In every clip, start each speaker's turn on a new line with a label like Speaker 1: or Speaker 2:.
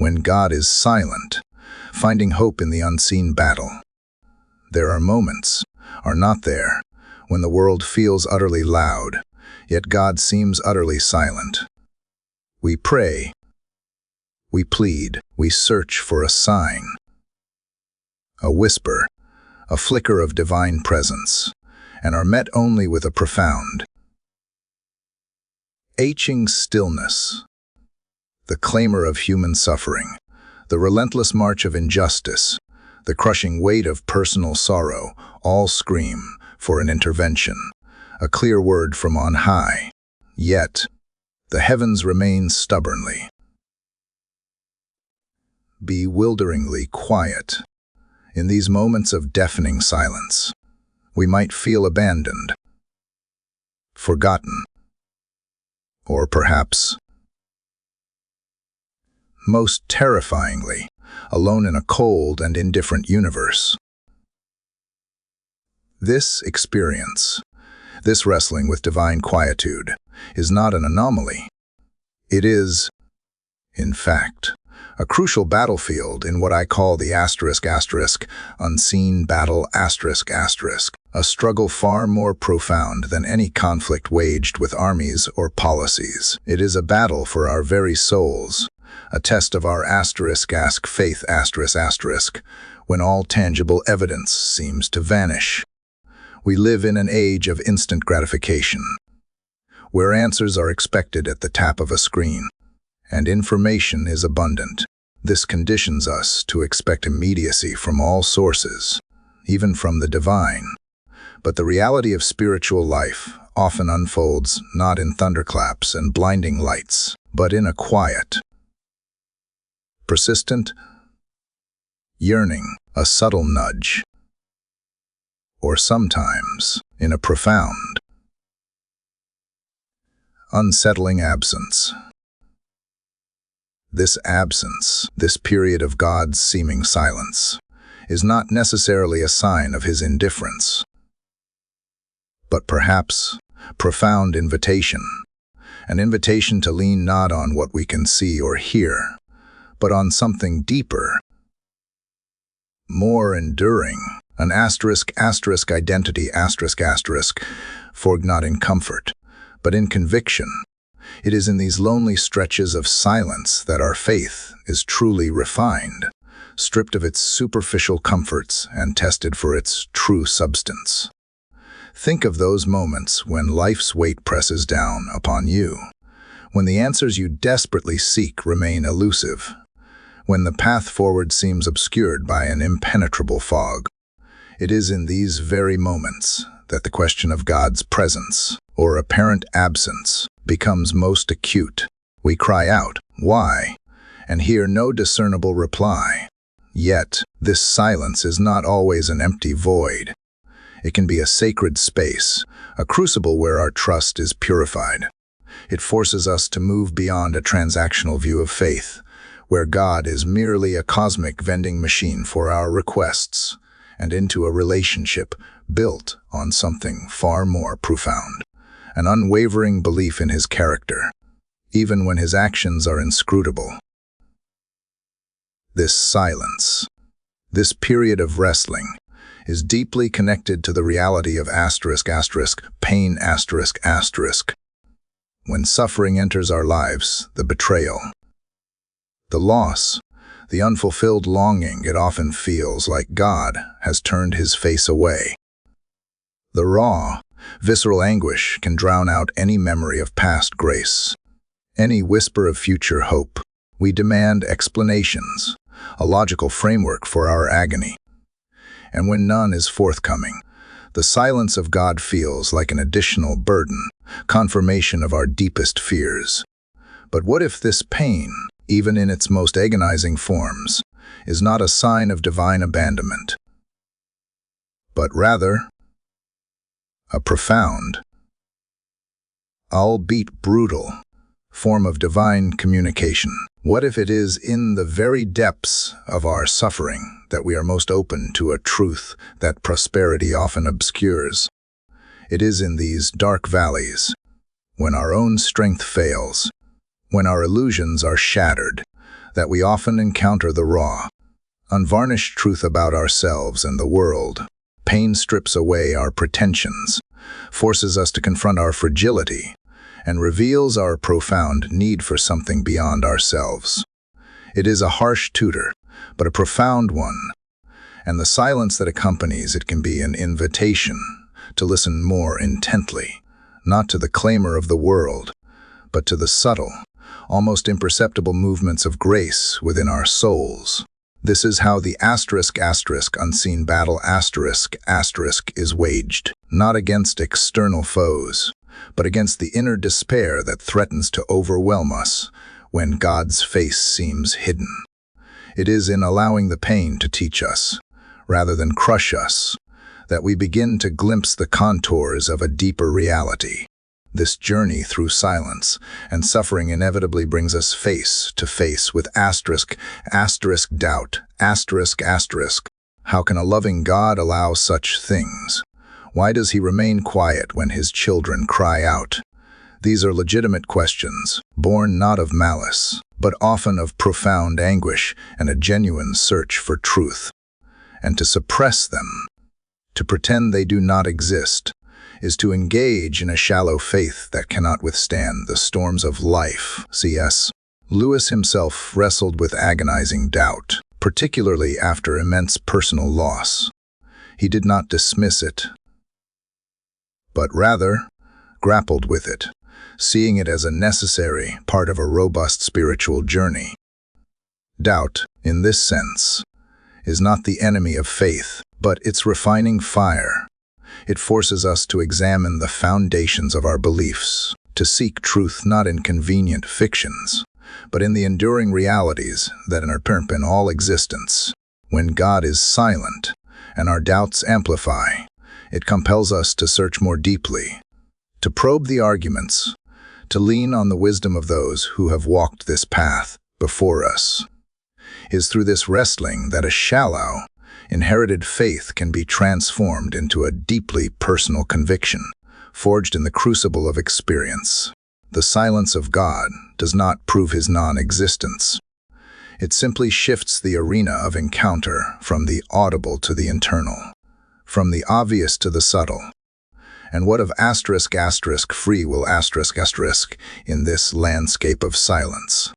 Speaker 1: when God is silent, finding hope in the unseen battle. There are moments, are not there, when the world feels utterly loud, yet God seems utterly silent. We pray, we plead, we search for a sign, a whisper, a flicker of divine presence, and are met only with a profound, aching stillness. The clamor of human suffering, the relentless march of injustice, the crushing weight of personal sorrow, all scream for an intervention, a clear word from on high. Yet, the heavens remain stubbornly, bewilderingly quiet. In these moments of deafening silence, we might feel abandoned, forgotten, or perhaps, most terrifyingly, alone in a cold and indifferent universe. This experience, this wrestling with divine quietude, is not an anomaly. It is, in fact, a crucial battlefield in what I call the unseen battle a struggle far more profound than any conflict waged with armies or policies. It is a battle for our very souls, a test of our faith when all tangible evidence seems to vanish. We live in an age of instant gratification, where answers are expected at the tap of a screen, and information is abundant. This conditions us to expect immediacy from all sources, even from the divine. But the reality of spiritual life often unfolds not in thunderclaps and blinding lights, but in a quiet, persistent yearning, a subtle nudge, or sometimes in a profound, unsettling absence. This absence, this period of God's seeming silence, is not necessarily a sign of his indifference, but perhaps profound invitation, an invitation to lean not on what we can see or hear, but on something deeper, more enduring, an identity, forged not in comfort, but in conviction. It is in these lonely stretches of silence that our faith is truly refined, stripped of its superficial comforts and tested for its true substance. Think of those moments when life's weight presses down upon you, when the answers you desperately seek remain elusive, when the path forward seems obscured by an impenetrable fog. It is in these very moments that the question of God's presence, or apparent absence, becomes most acute. We cry out, "Why?" and hear no discernible reply. Yet, this silence is not always an empty void. It can be a sacred space, a crucible where our trust is purified. It forces us to move beyond a transactional view of faith, where God is merely a cosmic vending machine for our requests, and into a relationship built on something far more profound, an unwavering belief in his character, even when his actions are inscrutable. This silence, this period of wrestling, is deeply connected to the reality of pain. When suffering enters our lives, the betrayal, the loss, the unfulfilled longing, it often feels like God has turned his face away. The raw, visceral anguish can drown out any memory of past grace, any whisper of future hope. We demand explanations, a logical framework for our agony. And when none is forthcoming, the silence of God feels like an additional burden, confirmation of our deepest fears. But what if this pain, even in its most agonizing forms, is not a sign of divine abandonment, but rather a profound, albeit brutal, form of divine communication? What if it is in the very depths of our suffering that we are most open to a truth that prosperity often obscures? It is in these dark valleys, when our own strength fails, when our illusions are shattered, that we often encounter the raw, unvarnished truth about ourselves and the world. Pain strips away our pretensions, forces us to confront our fragility, and reveals our profound need for something beyond ourselves. It is a harsh tutor, but a profound one, and the silence that accompanies it can be an invitation to listen more intently, not to the clamor of the world, but to the subtle, almost imperceptible movements of grace within our souls. This is how the unseen battle is waged, not against external foes, but against the inner despair that threatens to overwhelm us when God's face seems hidden. It is in allowing the pain to teach us, rather than crush us, that we begin to glimpse the contours of a deeper reality. This journey through silence and suffering inevitably brings us face to face with doubt. How can a loving God allow such things? Why does he remain quiet when his children cry out? These are legitimate questions, born not of malice, but often of profound anguish and a genuine search for truth. And to suppress them, to pretend they do not exist, is to engage in a shallow faith that cannot withstand the storms of life. C.S. Lewis himself wrestled with agonizing doubt, particularly after immense personal loss. He did not dismiss it, but rather grappled with it, seeing it as a necessary part of a robust spiritual journey. Doubt, in this sense, is not the enemy of faith, but its refining fire. It forces us to examine the foundations of our beliefs, to seek truth not in convenient fictions, but in the enduring realities that underpin all existence. When God is silent and our doubts amplify, it compels us to search more deeply, to probe the arguments, to lean on the wisdom of those who have walked this path before us. It is through this wrestling that a shallow, inherited faith can be transformed into a deeply personal conviction, forged in the crucible of experience. The silence of God does not prove his non-existence. It simply shifts the arena of encounter from the audible to the internal, from the obvious to the subtle. And what of free will in this landscape of silence?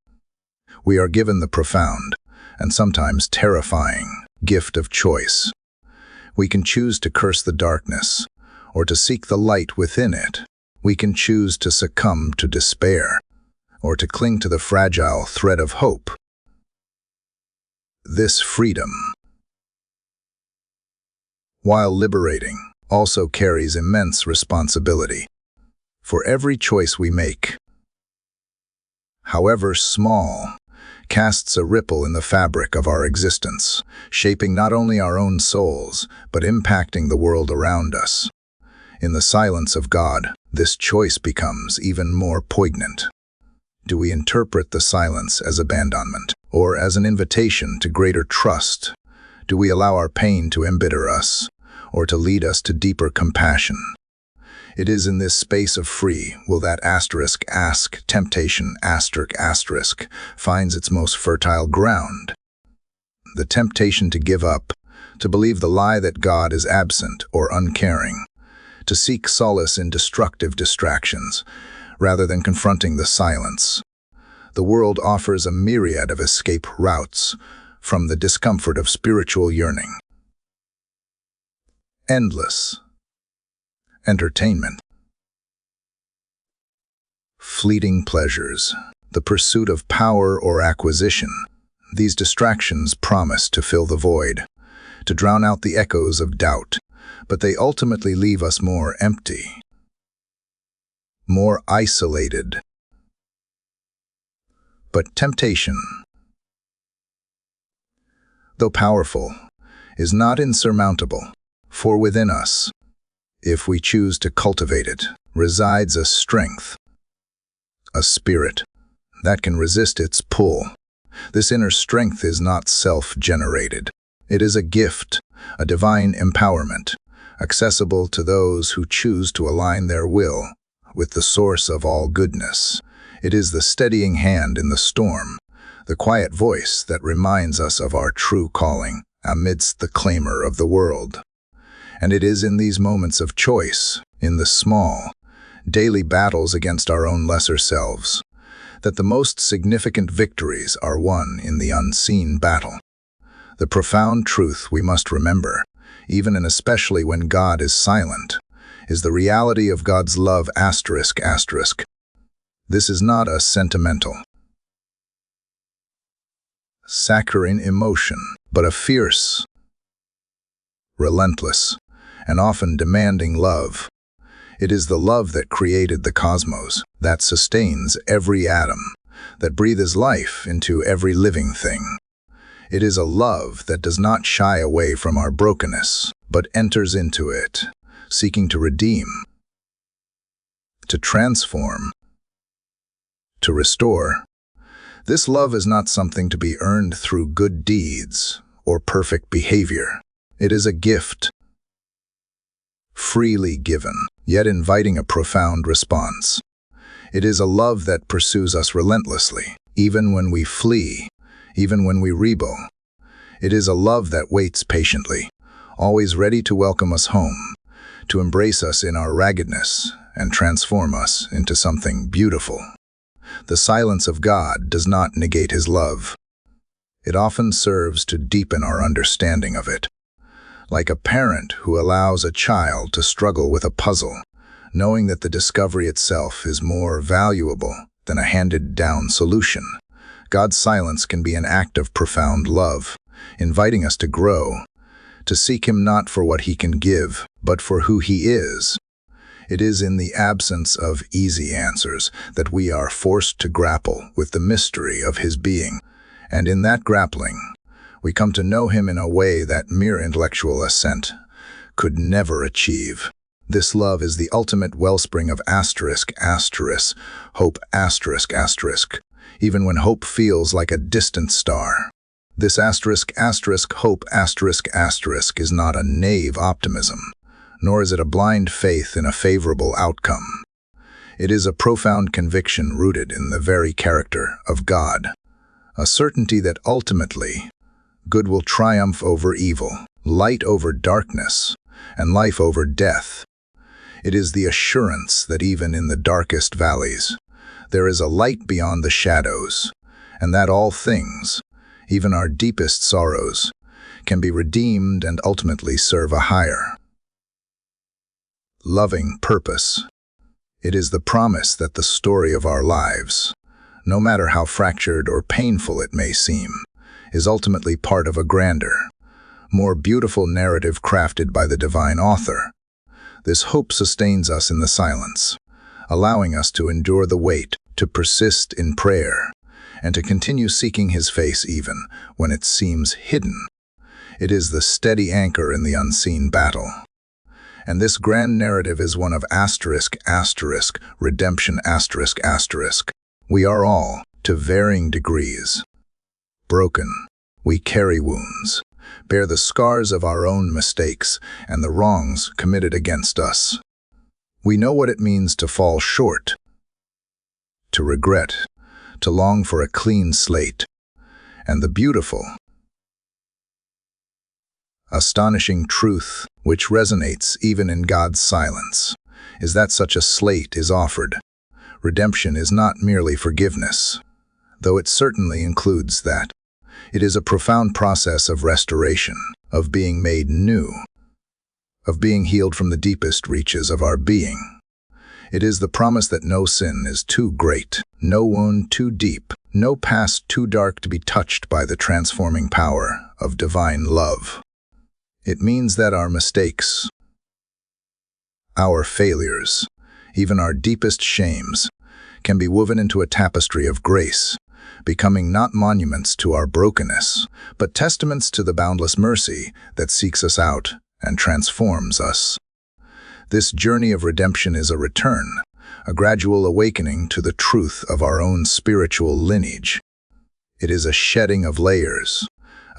Speaker 1: We are given the profound, and sometimes terrifying, gift of choice. We can choose to curse the darkness, or to seek the light within it. We can choose to succumb to despair, or to cling to the fragile thread of hope. This freedom, while liberating, also carries immense responsibility. For every choice we make, however small, casts a ripple in the fabric of our existence, shaping not only our own souls, but impacting the world around us. In the silence of God, this choice becomes even more poignant. Do we interpret the silence as abandonment, or as an invitation to greater trust? Do we allow our pain to embitter us, or to lead us to deeper compassion? It is in this space of free will that temptation finds its most fertile ground. The temptation to give up, to believe the lie that God is absent or uncaring, to seek solace in destructive distractions, rather than confronting the silence. The world offers a myriad of escape routes from the discomfort of spiritual yearning. Endless entertainment, fleeting pleasures, the pursuit of power or acquisition. These distractions promise to fill the void, to drown out the echoes of doubt, but they ultimately leave us more empty, more isolated. But temptation, though powerful, is not insurmountable, for within us, if we choose to cultivate it, resides a strength, a spirit that can resist its pull. This inner strength is not self-generated. It is a gift, a divine empowerment, accessible to those who choose to align their will with the source of all goodness. It is the steadying hand in the storm, the quiet voice that reminds us of our true calling amidst the clamor of the world. And it is in these moments of choice, in the small, daily battles against our own lesser selves, that the most significant victories are won in the unseen battle. The profound truth we must remember, even and especially when God is silent, is the reality of God's love ***. This is not a sentimental, saccharine emotion, but a fierce, relentless, and often demanding love. It is the love that created the cosmos, that sustains every atom, that breathes life into every living thing. It is a love that does not shy away from our brokenness, but enters into it, seeking to redeem, to transform, to restore. This love is not something to be earned through good deeds or perfect behavior. It is a gift, freely given, yet inviting a profound response. It is a love that pursues us relentlessly, even when we flee, even when we rebel. It is a love that waits patiently, always ready to welcome us home, to embrace us in our raggedness and transform us into something beautiful. The silence of God does not negate His love. It often serves to deepen our understanding of it. Like a parent who allows a child to struggle with a puzzle, knowing that the discovery itself is more valuable than a handed-down solution, God's silence can be an act of profound love, inviting us to grow, to seek Him not for what He can give, but for who He is. It is in the absence of easy answers that we are forced to grapple with the mystery of His being, and in that grappling, we come to know Him in a way that mere intellectual assent could never achieve. This love is the ultimate wellspring of hope, even when hope feels like a distant star. This hope is not a naive optimism, nor is it a blind faith in a favorable outcome. It is a profound conviction rooted in the very character of God, a certainty that ultimately good will triumph over evil, light over darkness, and life over death. It is the assurance that even in the darkest valleys, there is a light beyond the shadows, and that all things, even our deepest sorrows, can be redeemed and ultimately serve a higher, loving purpose. It is the promise that the story of our lives, no matter how fractured or painful it may seem, is ultimately part of a grander, more beautiful narrative crafted by the divine author. This hope sustains us in the silence, allowing us to endure the weight, to persist in prayer, and to continue seeking His face even when it seems hidden. It is the steady anchor in the unseen battle. And this grand narrative is one of redemption. We are all, to varying degrees, broken. We carry wounds, bear the scars of our own mistakes and the wrongs committed against us. We know what it means to fall short, to regret, to long for a clean slate. And the beautiful, astonishing truth, which resonates even in God's silence, is that such a slate is offered. Redemption is not merely forgiveness, though it certainly includes that. It is a profound process of restoration, of being made new, of being healed from the deepest reaches of our being. It is the promise that no sin is too great, no wound too deep, no past too dark to be touched by the transforming power of divine love. It means that our mistakes, our failures, even our deepest shames, can be woven into a tapestry of grace, becoming not monuments to our brokenness, but testaments to the boundless mercy that seeks us out and transforms us. This journey of redemption is a return, a gradual awakening to the truth of our own spiritual lineage. It is a shedding of layers,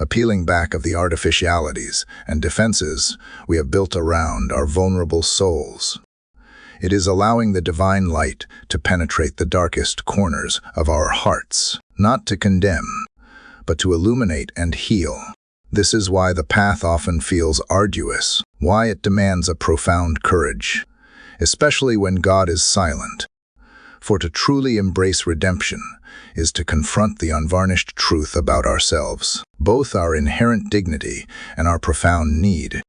Speaker 1: a peeling back of the artificialities and defenses we have built around our vulnerable souls. It is allowing the divine light to penetrate the darkest corners of our hearts, not to condemn, but to illuminate and heal. This is why the path often feels arduous, why it demands a profound courage, especially when God is silent. For to truly embrace redemption is to confront the unvarnished truth about ourselves, both our inherent dignity and our profound need.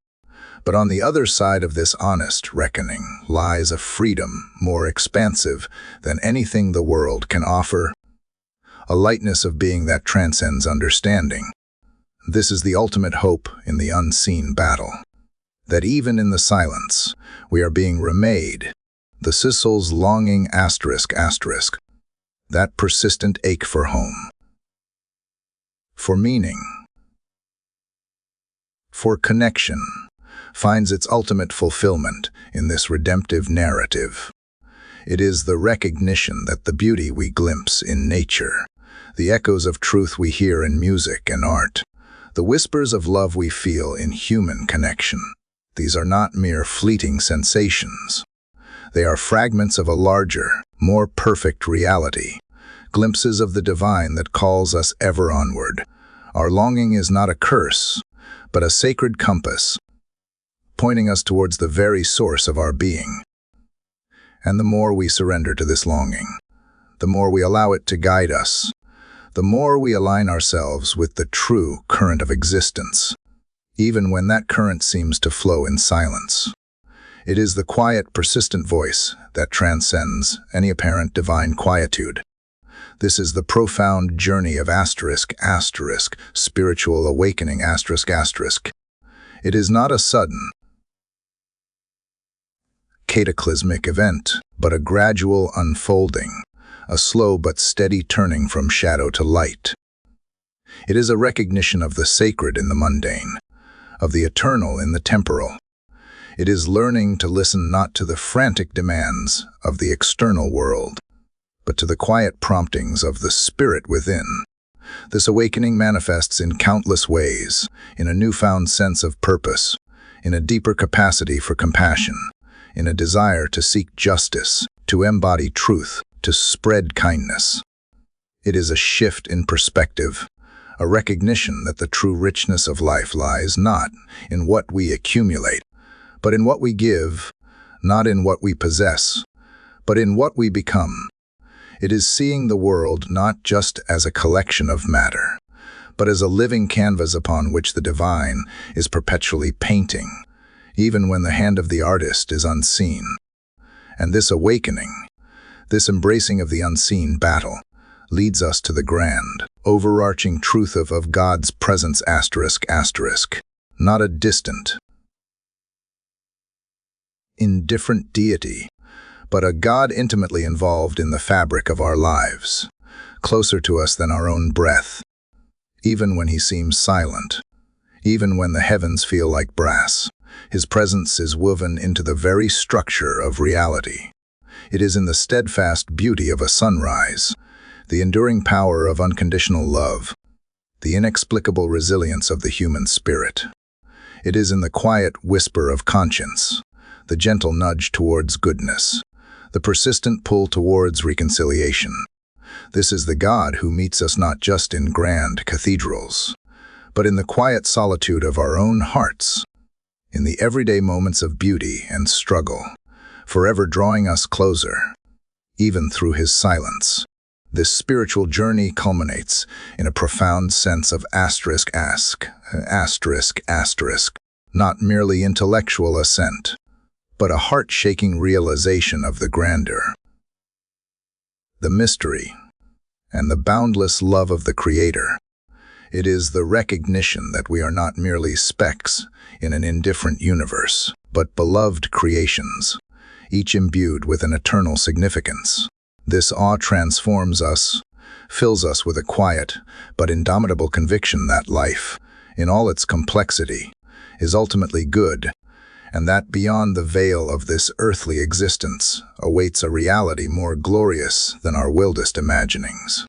Speaker 1: But on the other side of this honest reckoning lies a freedom more expansive than anything the world can offer, a lightness of being that transcends understanding. This is the ultimate hope in the unseen battle, that even in the silence we are being remade, the Sissel's longing ***, that persistent ache for home, for meaning, for connection, finds its ultimate fulfillment in this redemptive narrative. It is the recognition that the beauty we glimpse in nature, the echoes of truth we hear in music and art, the whispers of love we feel in human connection, these are not mere fleeting sensations. They are fragments of a larger, more perfect reality, glimpses of the divine that calls us ever onward. Our longing is not a curse, but a sacred compass, pointing us towards the very source of our being. And the more we surrender to this longing, the more we allow it to guide us, the more we align ourselves with the true current of existence, even when that current seems to flow in silence. It is the quiet, persistent voice that transcends any apparent divine quietude. This is the profound journey of ***, spiritual awakening ***. It is not a sudden, cataclysmic event, but a gradual unfolding, a slow but steady turning from shadow to light. It is a recognition of the sacred in the mundane, of the eternal in the temporal. It is learning to listen not to the frantic demands of the external world, but to the quiet promptings of the spirit within. This awakening manifests in countless ways, in a newfound sense of purpose, in a deeper capacity for compassion, in a desire to seek justice, to embody truth, to spread kindness. It is a shift in perspective, a recognition that the true richness of life lies not in what we accumulate, but in what we give, not in what we possess, but in what we become. It is seeing the world not just as a collection of matter, but as a living canvas upon which the divine is perpetually painting, even when the hand of the artist is unseen. And this awakening, this embracing of the unseen battle, leads us to the grand, overarching truth of God's presence ***, not a distant, indifferent deity, but a God intimately involved in the fabric of our lives, closer to us than our own breath, even when he seems silent, even when the heavens feel like brass. His presence is woven into the very structure of reality. It is in the steadfast beauty of a sunrise, the enduring power of unconditional love, the inexplicable resilience of the human spirit. It is in the quiet whisper of conscience, the gentle nudge towards goodness, the persistent pull towards reconciliation. This is the God who meets us not just in grand cathedrals, but in the quiet solitude of our own hearts, in the everyday moments of beauty and struggle, forever drawing us closer, even through his silence. This spiritual journey culminates in a profound sense of not merely intellectual assent, but a heart-shaking realization of the grandeur, the mystery, and the boundless love of the Creator. It is the recognition that we are not merely specks in an indifferent universe, but beloved creations, each imbued with an eternal significance. This awe transforms us, fills us with a quiet but indomitable conviction that life, in all its complexity, is ultimately good, and that beyond the veil of this earthly existence awaits a reality more glorious than our wildest imaginings.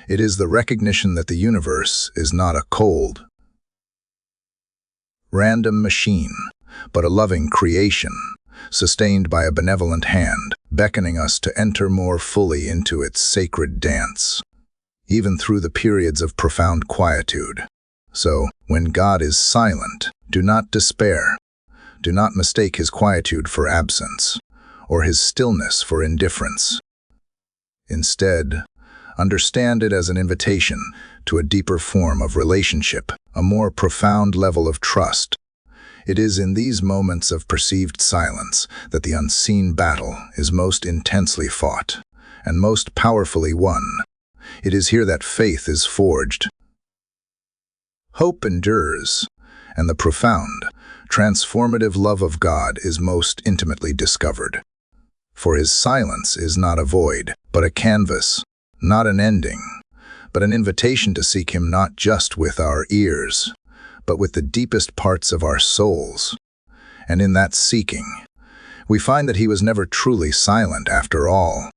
Speaker 1: It is the recognition that the universe is not a cold, random machine, but a loving creation, sustained by a benevolent hand, beckoning us to enter more fully into its sacred dance, even through the periods of profound quietude. So, when God is silent, do not despair. Do not mistake his quietude for absence, or his stillness for indifference. Instead, understand it as an invitation to a deeper form of relationship, a more profound level of trust. It is in these moments of perceived silence that the unseen battle is most intensely fought and most powerfully won. It is here that faith is forged. Hope endures, and the profound, transformative love of God is most intimately discovered. For his silence is not a void, but a canvas, not an ending, but an invitation to seek him not just with our ears, but with the deepest parts of our souls. And in that seeking, we find that he was never truly silent after all.